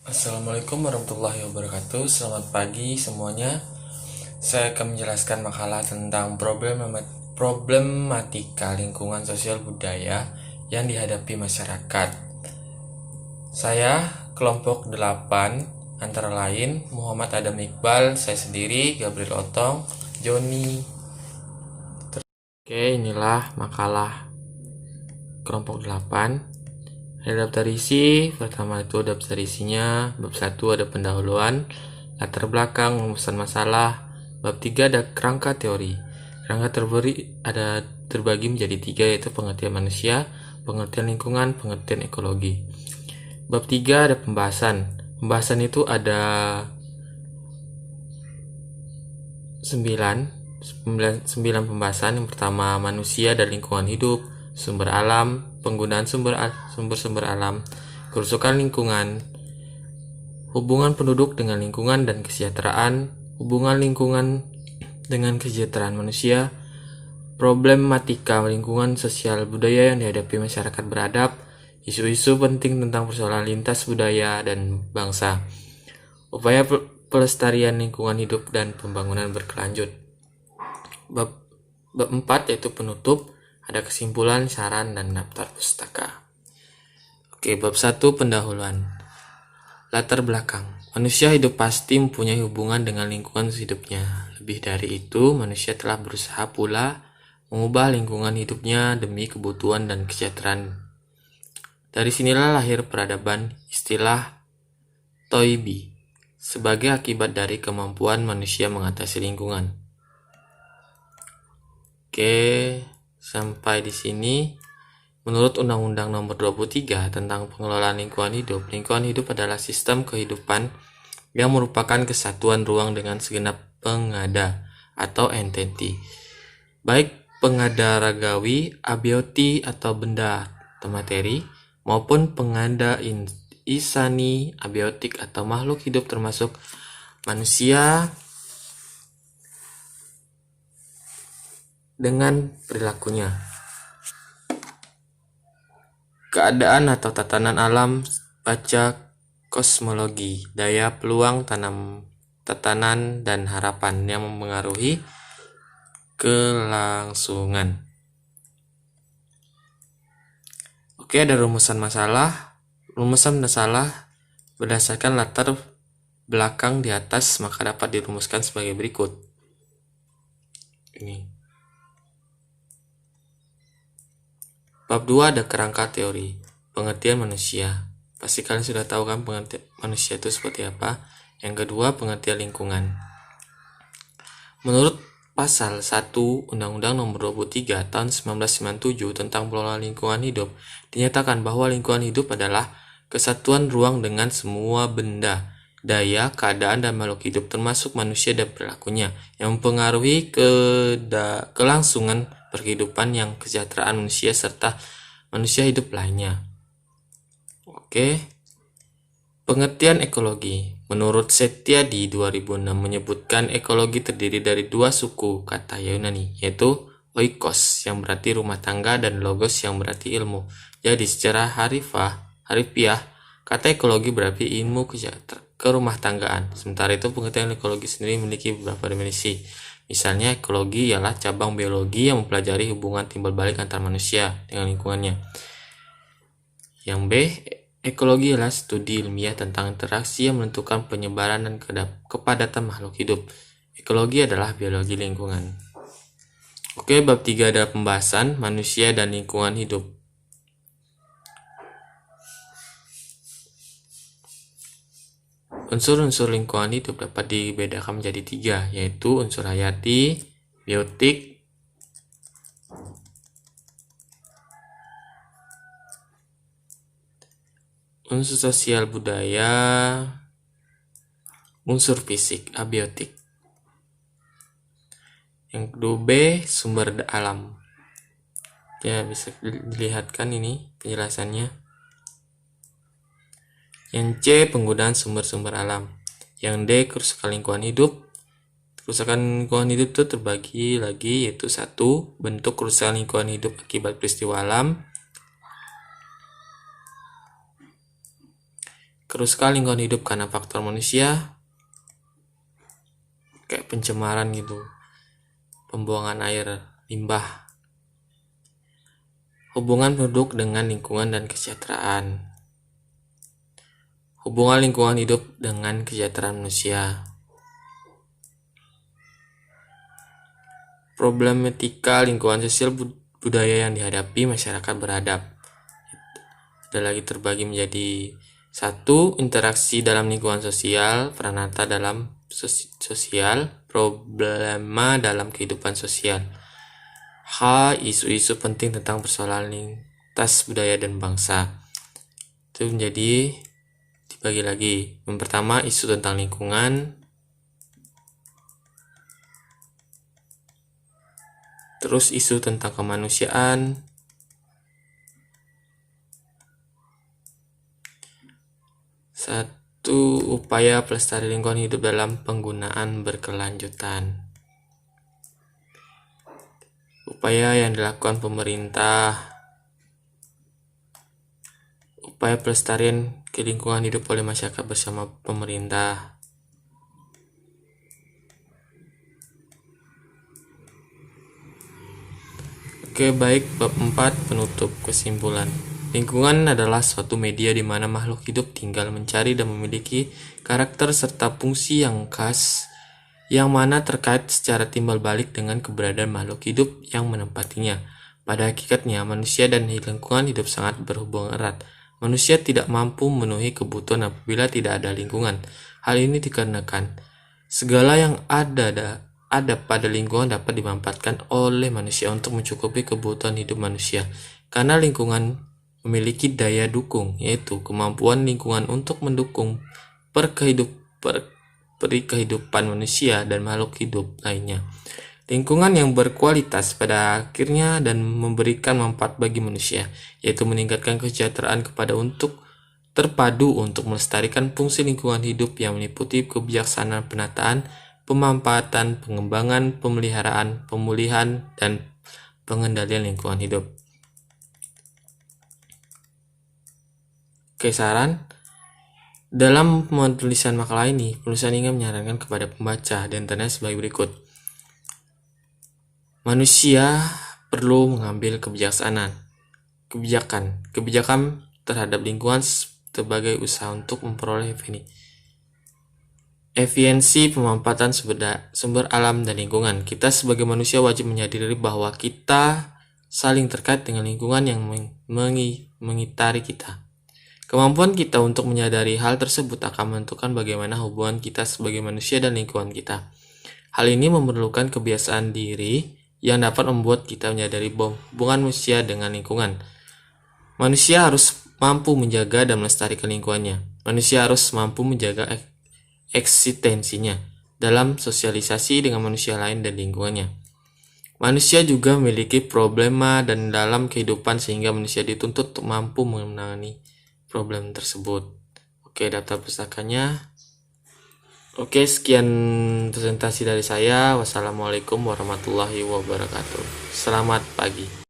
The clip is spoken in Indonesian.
Assalamualaikum warahmatullahi wabarakatuh. Selamat pagi semuanya. Saya akan menjelaskan makalah tentang problematika lingkungan sosial budaya yang dihadapi masyarakat. Saya kelompok 8, antara lain Muhammad Adam Iqbal, saya sendiri, Gabriel Otong, Joni. Oke, inilah makalah kelompok 8. Ada daftar isi. Pertama itu daftar isinya. Bab 1 ada pendahuluan, latar belakang, rumusan masalah. Bab 3 ada kerangka teori. Kerangka terbagi menjadi 3, yaitu pengertian manusia, pengertian lingkungan, pengertian ekologi. Bab 3 ada pembahasan. Pembahasan itu ada 9 pembahasan. Yang pertama, manusia dan lingkungan hidup, sumber alam, penggunaan sumber alam, kerusakan lingkungan, hubungan penduduk dengan lingkungan dan kesejahteraan, hubungan lingkungan dengan kesejahteraan manusia, problematika lingkungan sosial budaya yang dihadapi masyarakat beradab, isu-isu penting tentang persoalan lintas budaya dan bangsa, upaya pelestarian lingkungan hidup dan pembangunan berkelanjut. Bab 4 yaitu penutup, ada kesimpulan, saran, dan daftar pustaka. Oke, bab 1 pendahuluan. Latar belakang. Manusia hidup pasti mempunyai hubungan dengan lingkungan hidupnya. Lebih dari itu, manusia telah berusaha pula mengubah lingkungan hidupnya demi kebutuhan dan kesejahteraan. Dari sinilah lahir peradaban istilah Toibi sebagai akibat dari kemampuan manusia mengatasi lingkungan. Oke, sampai di sini. Menurut Undang-Undang Nomor 23 tentang Pengelolaan Lingkungan hidup adalah sistem kehidupan yang merupakan kesatuan ruang dengan segenap pengada atau entiti, baik pengada ragawi, abioti atau benda atau materi, maupun pengada insani, abiotik atau makhluk hidup termasuk manusia dengan perilakunya. Keadaan atau tatanan alam, baca kosmologi, daya peluang tatanan dan harapan yang mempengaruhi kelangsungan. Oke, ada rumusan masalah. Rumusan masalah berdasarkan latar belakang di atas maka dapat dirumuskan sebagai berikut. Ini. Bab 2 ada kerangka teori, pengertian manusia. Pasti kalian sudah tahu kan pengertian manusia itu seperti apa. Yang kedua, pengertian lingkungan. Menurut pasal 1 Undang-Undang Nomor 23 tahun 1997 tentang pengelolaan lingkungan hidup, dinyatakan bahwa lingkungan hidup adalah kesatuan ruang dengan semua benda, daya, keadaan, dan makhluk hidup termasuk manusia dan perilakunya yang mempengaruhi kelangsungan berkehidupan yang kesejahteraan manusia serta manusia hidup lainnya. Oke. Pengertian ekologi. Menurut Setiadi 2006 menyebutkan ekologi terdiri dari 2 suku kata Yunani, yaitu oikos yang berarti rumah tangga dan logos yang berarti ilmu. Jadi secara harifiah, kata ekologi berarti ilmu kerumah tanggaan. Sementara itu pengertian ekologi sendiri memiliki beberapa definisi. Misalnya, ekologi ialah cabang biologi yang mempelajari hubungan timbal balik antara manusia dengan lingkungannya. Yang B, ekologi adalah studi ilmiah tentang interaksi yang menentukan penyebaran dan kepadatan makhluk hidup. Ekologi adalah biologi lingkungan. Oke, bab 3 ada pembahasan manusia dan lingkungan hidup. Unsur-unsur lingkungan hidup dapat dibedakan menjadi 3, yaitu unsur hayati, biotik, unsur sosial budaya, unsur fisik, abiotik. Yang kedua B, sumber alam. Ya, bisa dilihatkan ini penjelasannya. Yang C, penggunaan sumber-sumber alam. Yang D, kerusakan lingkungan hidup. Kerusakan lingkungan hidup itu terbagi lagi, yaitu 1, bentuk kerusakan lingkungan hidup akibat peristiwa alam. kerusakan lingkungan hidup karena faktor manusia, kayak pencemaran gitu, pembuangan air limbah, hubungan penduduk dengan lingkungan dan kesejahteraan, hubungan lingkungan hidup dengan kesejahteraan manusia, problematika lingkungan sosial budaya yang dihadapi masyarakat beradab. Ada lagi terbagi menjadi 1. Interaksi dalam lingkungan sosial, peranata dalam sosial, problema dalam kehidupan sosial. H. Isu-isu penting tentang persoalan lintas budaya dan bangsa. Itu menjadi dibagi lagi. Yang pertama, isu tentang lingkungan. Terus isu tentang kemanusiaan. Satu, upaya pelestari lingkungan hidup dalam penggunaan berkelanjutan. Upaya yang dilakukan pemerintah, upaya pelestarian ke lingkungan hidup oleh masyarakat bersama pemerintah. Oke, baik, bab 4 penutup kesimpulan. Lingkungan adalah suatu media di mana makhluk hidup tinggal, mencari dan memiliki karakter serta fungsi yang khas, yang mana terkait secara timbal balik dengan keberadaan makhluk hidup yang menempatinya. Pada hakikatnya, manusia dan lingkungan hidup sangat berhubungan erat. Manusia tidak mampu memenuhi kebutuhan apabila tidak ada lingkungan. Hal ini dikarenakan segala yang ada pada lingkungan dapat dimanfaatkan oleh manusia untuk mencukupi kebutuhan hidup manusia. Karena lingkungan memiliki daya dukung, yaitu kemampuan lingkungan untuk mendukung kehidupan manusia dan makhluk hidup lainnya. Lingkungan yang berkualitas pada akhirnya dan memberikan manfaat bagi manusia, yaitu meningkatkan kesejahteraan kepada untuk terpadu untuk melestarikan fungsi lingkungan hidup yang meliputi kebijaksanaan penataan, pemanfaatan, pengembangan, pemeliharaan, pemulihan, dan pengendalian lingkungan hidup. Oke, saran. Dalam penulisan makalah ini, penulisan ingin menyarankan kepada pembaca di antaranya sebagai berikut. Manusia perlu mengambil kebijakan terhadap lingkungan sebagai usaha untuk memperoleh efisiensi pemanfaatan sumber alam dan lingkungan. Kita sebagai manusia wajib menyadari bahwa kita saling terkait dengan lingkungan yang mengitari kita. Kemampuan kita untuk menyadari hal tersebut akan menentukan bagaimana hubungan kita sebagai manusia dan lingkungan kita. Hal ini memerlukan kebiasaan diri yang dapat membuat kita menyadari hubungan manusia dengan lingkungan. Manusia harus mampu menjaga dan melestarikan lingkungannya. Manusia harus mampu menjaga eksistensinya dalam sosialisasi dengan manusia lain dan lingkungannya. Manusia juga memiliki problema dan dalam kehidupan sehingga manusia dituntut untuk mampu menangani problem tersebut. Oke, daftar pustakanya. Oke, sekian presentasi dari saya. Wassalamualaikum warahmatullahi wabarakatuh. Selamat pagi.